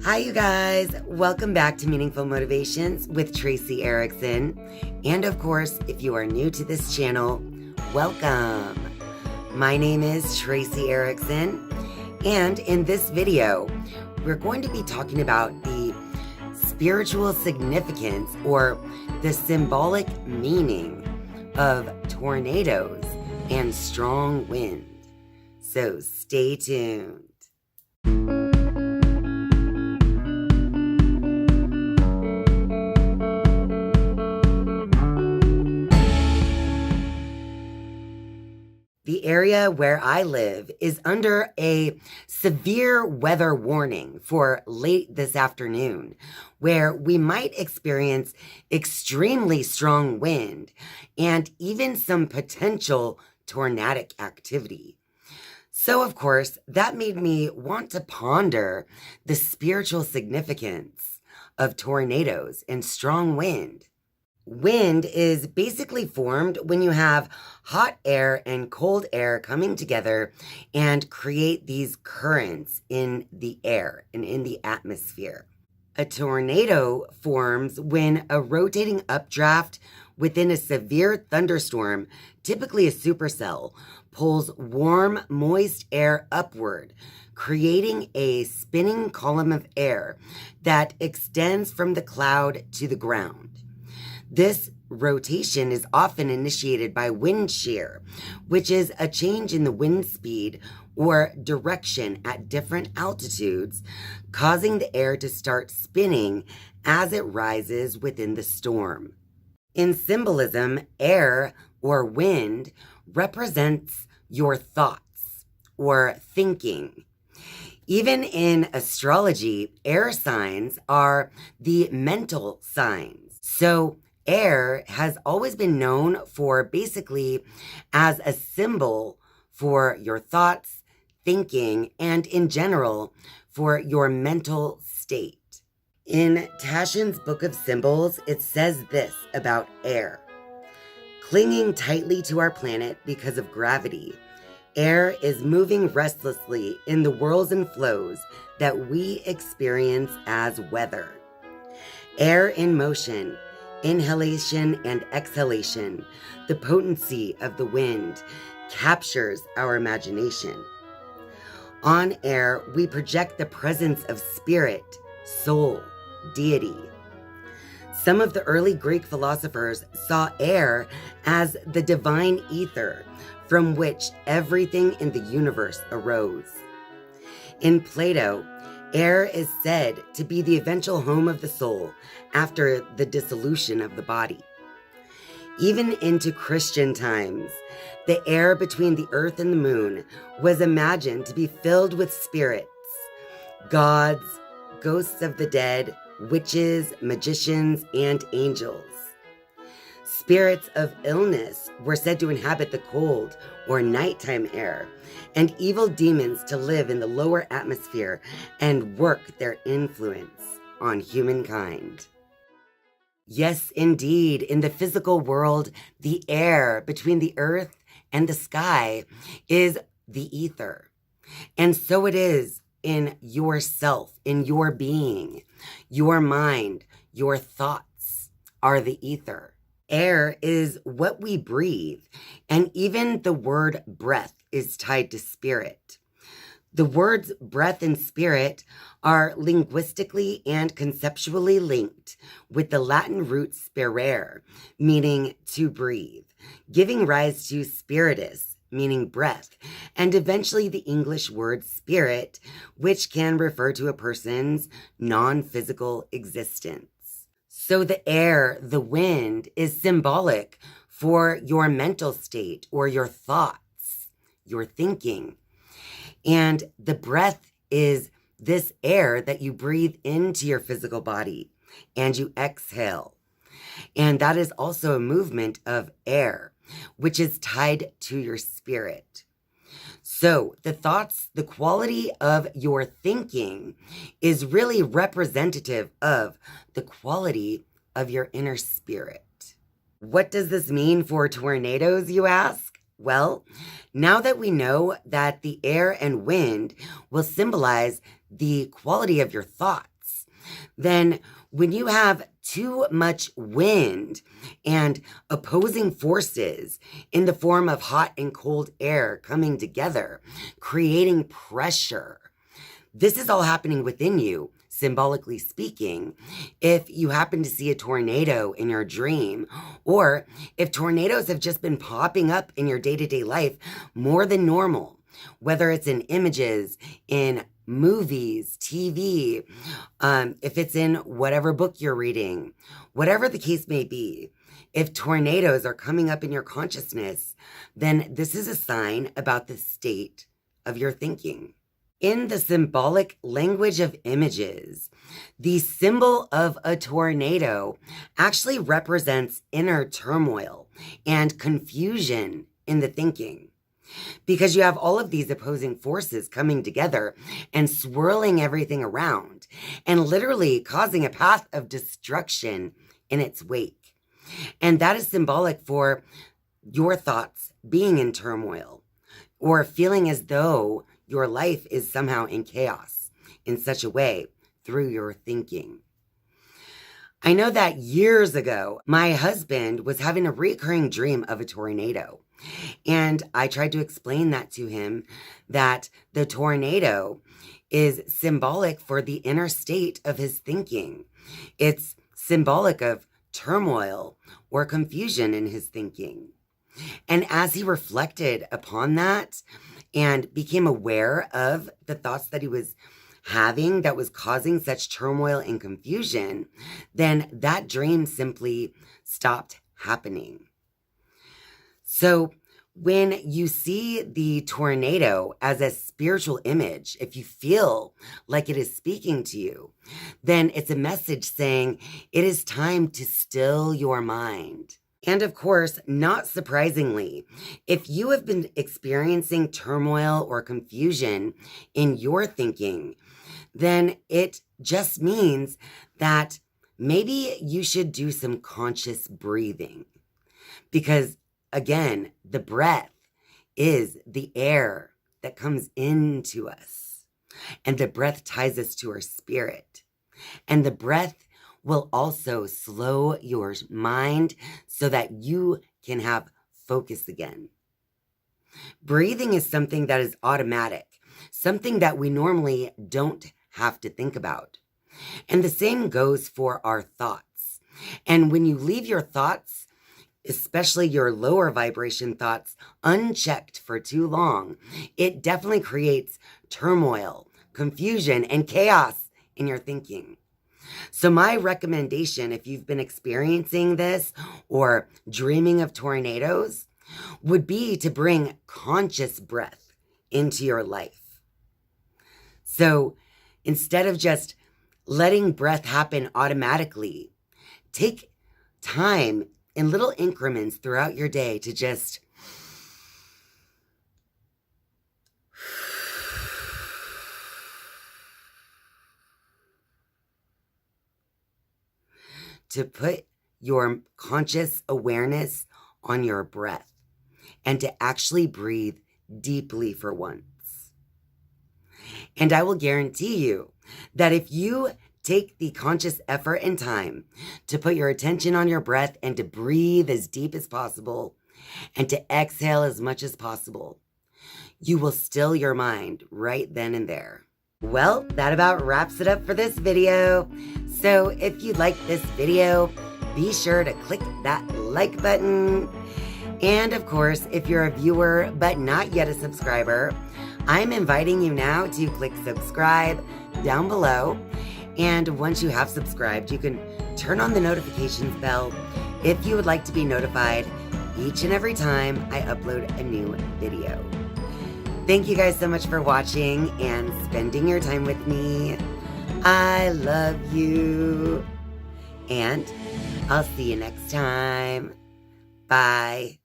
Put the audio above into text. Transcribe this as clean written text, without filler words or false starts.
Hi, you guys. Welcome back to Meaningful Motivations with Tracy Erickson. And of course, if you are new to this channel, welcome. My name is Tracy Erickson. And in this video, we're going to be talking about the spiritual significance or the symbolic meaning of tornadoes and strong wind. So stay tuned. The area where I live is under a severe weather warning for late this afternoon, where we might experience extremely strong wind and even some potential tornadic activity. So, of course, that made me want to ponder the spiritual significance of tornadoes and strong wind. Wind is basically formed when you have hot air and cold air coming together and create these currents in the air and in the atmosphere. A tornado forms when a rotating updraft within a severe thunderstorm, typically a supercell, pulls warm, moist air upward, creating a spinning column of air that extends from the cloud to the ground. This rotation is often initiated by wind shear, which is a change in the wind speed or direction at different altitudes, causing the air to start spinning as it rises within the storm. In symbolism, air or wind represents your thoughts or thinking. Even in astrology, air signs are the mental signs. So, air has always been known for basically as a symbol for your thoughts, thinking, and in general for your mental state. In Taschen's Book of Symbols, it says this about air. Clinging tightly to our planet because of gravity, air is moving restlessly in the whirls and flows that we experience as weather. Air in motion, inhalation and exhalation, the potency of the wind captures our imagination. On air, we project the presence of spirit, soul, deity. Some of the early Greek philosophers saw air as the divine ether from which everything in the universe arose. In Plato, air is said to be the eventual home of the soul after the dissolution of the body. Even into Christian times, the air between the earth and the moon was imagined to be filled with spirits, gods, ghosts of the dead, witches, magicians, and angels. Spirits of illness were said to inhabit the cold or nighttime air, and evil demons to live in the lower atmosphere and work their influence on humankind. Yes, indeed, in the physical world, the air between the earth and the sky is the ether. And so it is in yourself, in your being, your mind, your thoughts are the ether. Air is what we breathe, and even the word breath is tied to spirit. The words breath and spirit are linguistically and conceptually linked with the Latin root spirare, meaning to breathe, giving rise to spiritus, meaning breath, and eventually the English word spirit, which can refer to a person's non-physical existence. So the air, the wind, is symbolic for your mental state or your thoughts, your thinking. And the breath is this air that you breathe into your physical body and you exhale. And that is also a movement of air, which is tied to your spirit. So the thoughts, the quality of your thinking is really representative of the quality of your inner spirit. What does this mean for tornadoes, you ask? Well, now that we know that the air and wind will symbolize the quality of your thoughts, then when you have too much wind and opposing forces in the form of hot and cold air coming together, creating pressure, this is all happening within you, symbolically speaking. If you happen to see a tornado in your dream, or if tornadoes have just been popping up in your day-to-day life more than normal, whether it's in images, in movies, TV, if it's in whatever book you're reading, whatever the case may be, if tornadoes are coming up in your consciousness, then this is a sign about the state of your thinking. In the symbolic language of images, the symbol of a tornado actually represents inner turmoil and confusion in the thinking, because you have all of these opposing forces coming together and swirling everything around and literally causing a path of destruction in its wake. And that is symbolic for your thoughts being in turmoil or feeling as though your life is somehow in chaos in such a way through your thinking. I know that years ago, my husband was having a recurring dream of a tornado. And I tried to explain that to him, that the tornado is symbolic for the inner state of his thinking. It's symbolic of turmoil or confusion in his thinking. And as he reflected upon that and became aware of the thoughts that he was having that was causing such turmoil and confusion, then that dream simply stopped happening. So when you see the tornado as a spiritual image, if you feel like it is speaking to you, then it's a message saying it is time to still your mind. And of course, not surprisingly, if you have been experiencing turmoil or confusion in your thinking, then it just means that maybe you should do some conscious breathing. Because again, the breath is the air that comes into us. And the breath ties us to our spirit. And the breath will also slow your mind so that you can have focus again. Breathing is something that is automatic, something that we normally don't have to think about. And the same goes for our thoughts. And when you leave your thoughts, especially your lower vibration thoughts, unchecked for too long, it definitely creates turmoil, confusion, and chaos in your thinking. So my recommendation, if you've been experiencing this or dreaming of tornadoes, would be to bring conscious breath into your life. So instead of just letting breath happen automatically, take time in little increments throughout your day to just put your conscious awareness on your breath and to actually breathe deeply for once. And I will guarantee you that if you take the conscious effort and time to put your attention on your breath and to breathe as deep as possible and to exhale as much as possible, you will still your mind right then and there. Well, that about wraps it up for this video. So if you like this video, be sure to click that like button. And of course, if you're a viewer but not yet a subscriber, I'm inviting you now to click subscribe down below. And once you have subscribed, you can turn on the notifications bell if you would like to be notified each and every time I upload a new video. Thank you guys so much for watching and spending your time with me. I love you. And I'll see you next time. Bye.